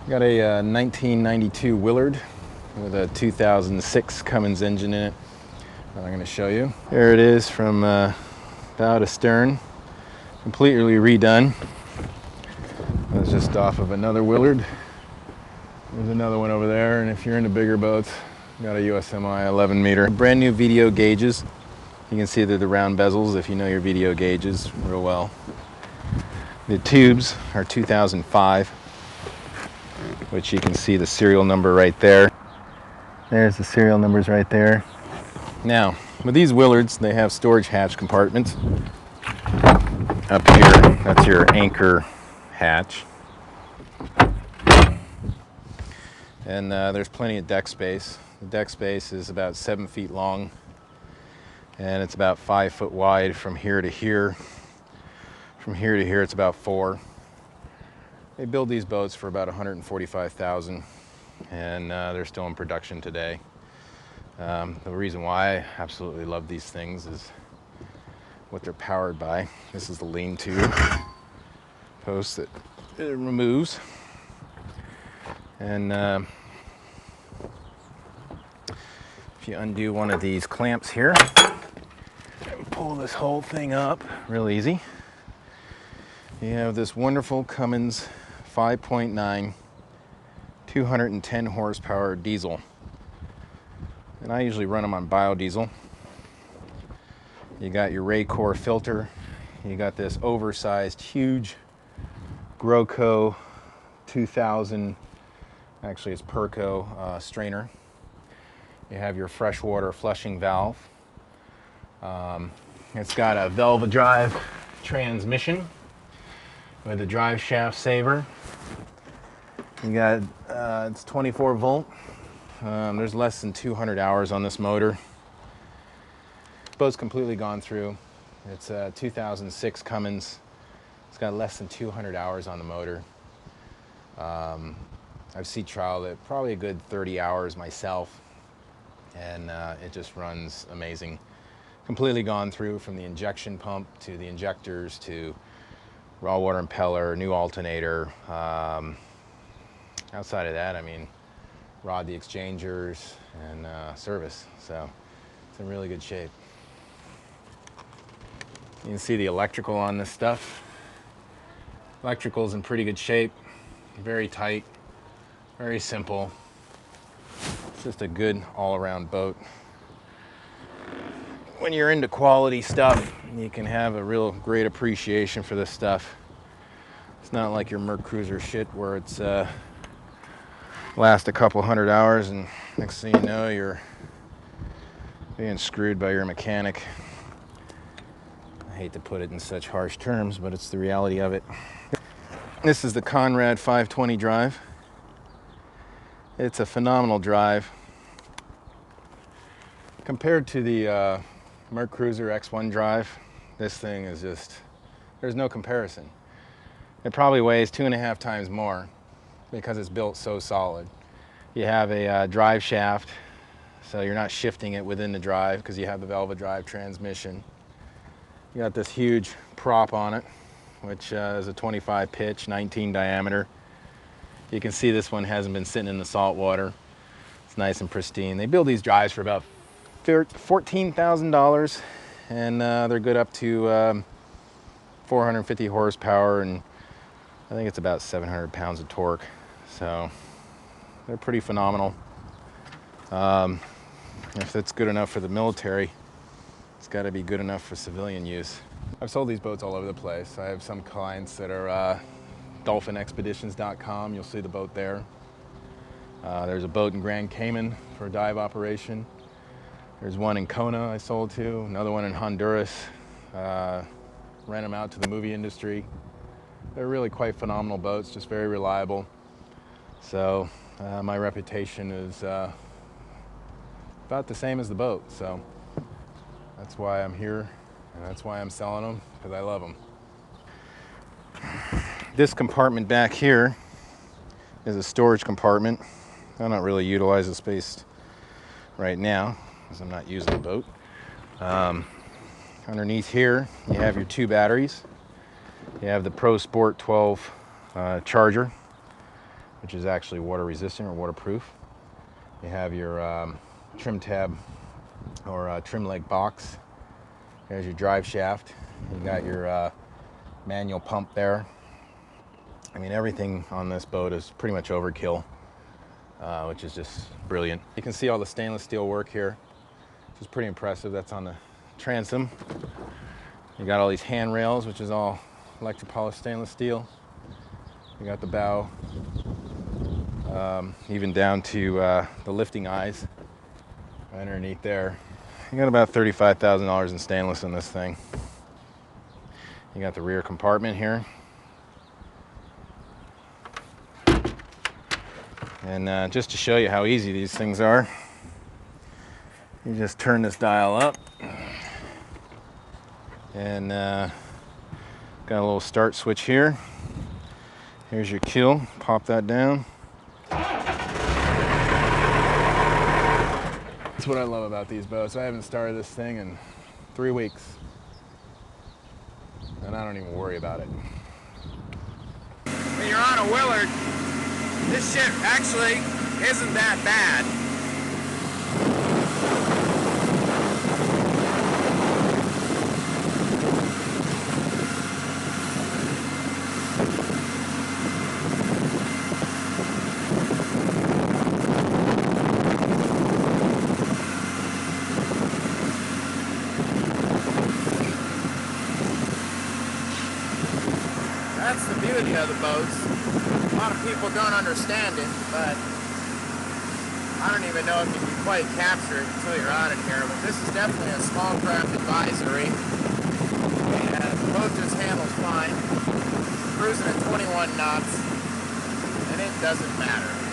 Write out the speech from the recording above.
Got a 1992 Willard with a 2006 Cummins engine in it that I'm going to show you. There it is from bow to stern, completely redone. I was just off of another Willard. There's another one over there, and if you're into bigger boats, got a USMI 11 meter. Brand new VDO gauges. You can see they're the round bezels if you know your VDO gauges real well. The tubes are 2005, which you can see the serial number right there. There's the serial numbers right there. Now, with these Willards, they have storage hatch compartments. Up here, that's your anchor hatch. And there's plenty of deck space. The deck space is about 7 feet long, and it's about 5 foot wide from here to here. From here to here, it's about 4. They build these boats for about $145,000, and they're still in production today. The reason why I absolutely love these things is what they're powered by. This is the lean-to post that it removes, and if you undo one of these clamps here and pull this whole thing up real easy, you have this wonderful Cummins 5.9 210 horsepower diesel. And I usually run them on biodiesel. You got your Raycor filter. You got this oversized, huge Groco 2000, actually it's Perco strainer. You have your freshwater flushing valve. It's got a Velva drive transmission with a drive shaft saver. You got, it's 24 volt. There's less than 200 hours on this motor. Boat's completely gone through. It's a 2006 Cummins. It's got less than 200 hours on the motor. I've sea trialed it probably a good 30 hours myself, and it just runs amazing. Completely gone through from the injection pump to the injectors to raw water impeller, new alternator. Outside of that, I mean, rod the exchangers and service. So it's in really good shape. You can see the electrical on this stuff. Electrical's in pretty good shape, very tight, very simple. It's just a good all-around boat. When you're into quality stuff, you can have a real great appreciation for this stuff. It's not like your Merc Cruiser shit where it's last a couple hundred hours and next thing you know you're being screwed by your mechanic. I hate to put it in such harsh terms, but it's the reality of it. This is the Konrad 520 drive. It's a phenomenal drive. Compared to the Merc Cruiser X1 drive, this thing is just, there's no comparison. It probably weighs 2.5 times more because it's built so solid. You have a drive shaft, so you're not shifting it within the drive because you have the Velva drive transmission. You got this huge prop on it, which is a 25 pitch, 19 diameter. You can see this one hasn't been sitting in the salt water. It's nice and pristine. They build these drives for about $14,000, and they're good up to 450 horsepower, and I think it's about 700 pounds of torque. So they're pretty phenomenal. If it's good enough for the military, it's got to be good enough for civilian use. I've sold these boats all over the place. I have some clients that are dolphinexpeditions.com. You'll see the boat there. There's a boat in Grand Cayman for a dive operation. There's one in Kona I sold to, another one in Honduras. Rent them out to the movie industry. They're really quite phenomenal boats, just very reliable. So my reputation is about the same as the boat. So that's why I'm here, and that's why I'm selling them, because I love them. This compartment back here is a storage compartment. I don't really utilize the space right now because I'm not using the boat. Underneath here, you have your 2 batteries. You have the Pro Sport 12 charger. which is actually water resistant or waterproof. You have your trim tab or trim leg box. There's your drive shaft. You got your manual pump there. I mean, everything on this boat is pretty much overkill, which is just brilliant. You can see all the stainless steel work here, which is pretty impressive. That's on the transom. You got all these handrails, which is all electropolished stainless steel. You got the bow, even down to the lifting eyes right underneath there. You got about $35,000 in stainless in this thing. You got the rear compartment here. And just to show you how easy these things are, you just turn this dial up and got a little start switch here. Here's your keel, pop that down. That's what I love about these boats. I haven't started this thing in 3 weeks, and I don't even worry about it. When you're on a Willard, this shit actually isn't that bad. That's the beauty of the boats. A lot of people don't understand it, but I don't even know if you can quite capture it until you're out of here. But this is definitely a small craft advisory, and the boat just handles fine. Cruising at 21 knots, and it doesn't matter.